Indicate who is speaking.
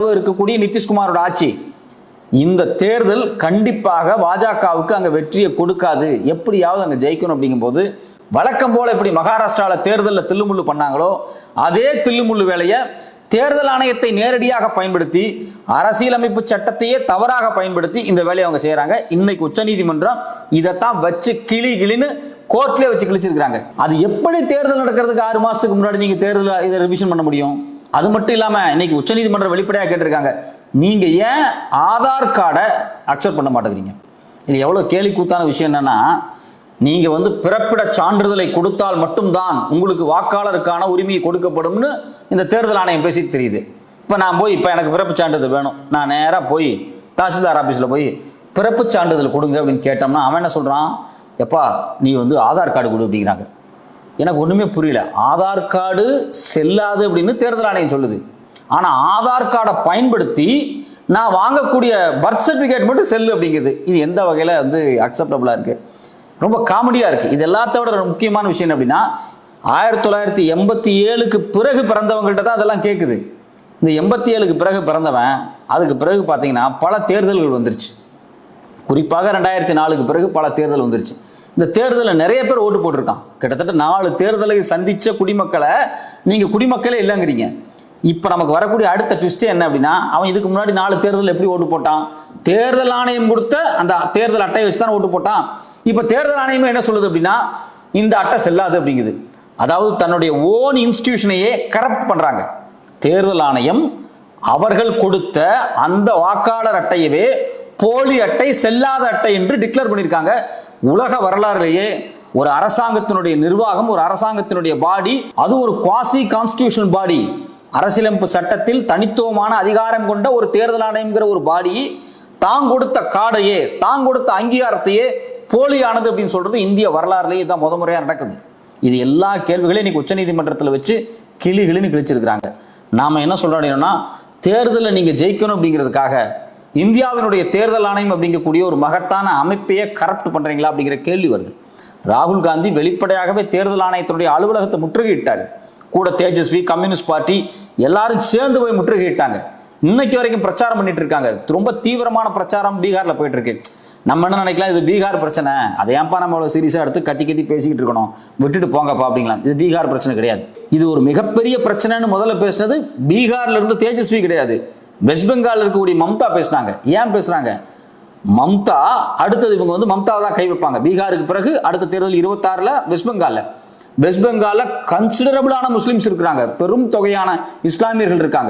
Speaker 1: இருக்கக்கூடிய நிதிஷ்குமாரோட ஆட்சி இந்த தேர்தல் கண்டிப்பாக பாஜகவுக்கு அங்க வெற்றியை கொடுக்காது. எப்படியாவது அங்க ஜெயிக்கணும் அப்படிங்கும்போது வழக்கம் போல எப்படி மகாராஷ்டிரால தேர்தலில் தில்லுமுள்ளு பண்ணாங்களோ அதே தில்லுமுள்ளு வேலையை தேர்தல் ஆணையத்தை நேரடியாக பயன்படுத்தி அரசியலமைப்பு சட்டத்தையே தவறாக பயன்படுத்தி இந்த வேலையை அவங்க செய்யறாங்க. இன்னைக்கு உச்சநீதிமன்றம் இதைத்தான் வச்சு கிளின்னு கோர்ட்லயே வச்சு கிழிச்சிருக்காங்க. அது எப்படி தேர்தல் நடக்கிறதுக்கு 6 மாசத்துக்கு முன்னாடி நீங்க தேர்தல் இதை ரிவிஷன் பண்ண முடியும்? அது மட்டும் இல்லாம இன்னைக்கு உச்சநீதிமன்றம் வெளிப்படையாக கேட்டிருக்காங்க, நீங்க ஏன் ஆதார் கார்டை அக்செப்ட் பண்ண மாட்டேங்கிறீங்க? இது எவ்வளவு கேலி கூத்தான விஷயம் என்னன்னா, நீங்க பிறப்பிட சான்றிதழை கொடுத்தால் மட்டும்தான் உங்களுக்கு வாக்காளருக்கான உரிமையை கொடுக்கப்படும்னு இந்த தேர்தல் ஆணையம் பேசிட்டு தெரியுது. இப்ப நான் போய் எனக்கு பிறப்பு சான்றிதழ் வேணும், நான் நேரா போய் தாசில்தார் ஆபீஸ்ல போய் பிறப்பு சான்றிதழ் கொடுங்க அப்படின்னு கேட்டோம்னா அவன் என்ன சொல்றான், எப்பா நீ ஆதார் கார்டு கொடு அப்படிங்கிறாங்க. எனக்கு ஒண்ணுமே புரியல. ஆதார் கார்டு செல்லாது அப்படின்னு தேர்தல் ஆணையம் சொல்லுது. ஆனா ஆதார் கார்டை பயன்படுத்தி நான் வாங்கக்கூடிய பர்த் சர்டிபிகேட் மட்டும் செல்லு அப்படிங்குது. இது எந்த வகையில அக்செப்டபிளா இருக்கு? ரொம்ப காமெடியா இருக்கு. இது எல்லாத்தோட முக்கியமான விஷயம் அப்படின்னா 1987க்கு பிறகு பிறந்தவங்கள்ட்ட தான் அதெல்லாம் கேட்குது. இந்த 87க்கு பிறகு பிறந்தவன் அதுக்கு பிறகு பார்த்தீங்கன்னா பல தேர்தல்கள் வந்துருச்சு. குறிப்பாக 2004க்கு பிறகு பல தேர்தல் வந்துருச்சு. இந்த தேர்தலில் நிறைய பேர் ஓட்டு போட்டிருக்கான். கிட்டத்தட்ட 4 தேர்தலை சந்திச்ச குடிமக்களை நீங்க குடிமக்களே இல்லைங்கிறீங்க. இப்ப நமக்கு வரக்கூடிய அடுத்த ட்விஸ்ட் என்ன அப்படின்னா, அவன் இதுக்கு முன்னாடி 4 தேர்தல் எப்படி ஓட்டு போட்டான்? தேர்தல் ஆணையம் கொடுத்த அந்த தேர்தல் அட்டையை வச்சு தான் ஓட்டு போட்டான். இப்ப தேர்தல் ஆணையமே என்ன சொல்லுது அப்படின்னா, இந்த அட்டை செல்லாது அப்படிங்குது. அதாவது தன்னுடைய ஓன் இன்ஸ்டிடியூஷனையே கரப்ட் பண்றாங்க. தேர்தல் ஆணையம் அவர்கள் கொடுத்த அந்த வாக்காளர் அட்டையவே போலி அட்டை, செல்லாத அட்டை என்று டிக்ளேர் பண்ணியிருக்காங்க. உலக வரலாறுலேயே ஒரு அரசாங்கத்தினுடைய நிர்வாகம், ஒரு அரசாங்கத்தினுடைய பாடி, அது ஒரு குவாசி கான்ஸ்டிடியூஷனல் பாடி, அரசியலமைப்பு சட்டத்தில் தனித்துவமான அதிகாரம் கொண்ட ஒரு தேர்தல் ஆணையம்ங்கிற ஒரு பாடி தான் கொடுத்த கார்டையே, தான் கொடுத்த அங்கீகாரத்தையே போலியானது அப்படின்னு சொல்றது இந்திய வரலாறுலேயே தான் முறையா நடக்குது. இது எல்லா கேள்விகளையும் இன்னைக்கு உச்சநீதிமன்றத்தில் வச்சு கிளின்னு கிழிச்சிருக்கிறாங்க. நாம என்ன சொல்றோம் அப்படின்னா, தேர்தலில் நீங்க ஜெயிக்கணும் அப்படிங்கிறதுக்காக இந்தியாவினுடைய தேர்தல் ஆணையம் அப்படிங்கக்கூடிய ஒரு மகத்தான அமைப்பையே கரப்ட் பண்றீங்களா அப்படிங்கிற கேள்வி வருது. ராகுல் காந்தி வெளிப்படையாகவே தேர்தல் ஆணையத்தினுடைய அலுவலகத்தை முற்றுகையிட்டார். கூட தேஜஸ்வி, கம்யூனிஸ்ட் பார்ட்டி எல்லாரும் சேர்ந்து போய் முற்றுகையிட்டாங்க. இன்னைக்கு வரைக்கும் பிரச்சாரம் பண்ணிட்டு இருக்காங்க. ரொம்ப தீவிரமான பிரச்சாரம் பீகார்ல போயிட்டு இருக்கு. நம்ம என்ன நினைக்கலாம், இது பீகார் பிரச்சனை, அதை ஏன்பா நம்ம சீரியஸா எடுத்து கத்தி பேசிக்கிட்டு இருக்கணும், விட்டுட்டு போங்கப்பா அப்படிங்களா? இது பீகார் பிரச்சனை கிடையாது. இது ஒரு மிகப்பெரிய பிரச்சனைன்னு முதல்ல பேசினது பீகார்ல இருந்து தேஜஸ்வி கிடையாது, வெஸ்ட் பெங்கால் இருக்கக்கூடிய மம்தா பேசினாங்க. ஏன் பேசுறாங்க? மம்தா அடுத்தது இவங்க மம்தாவை தான் கை வைப்பாங்க. பீகாருக்கு பிறகு அடுத்த தேர்தல் 26ல வெஸ்ட் பெங்கால்ல கன்சிடரபிளான முஸ்லிம்ஸ் இருக்கிறாங்க, பெரும் தொகையான இஸ்லாமியர்கள் இருக்காங்க.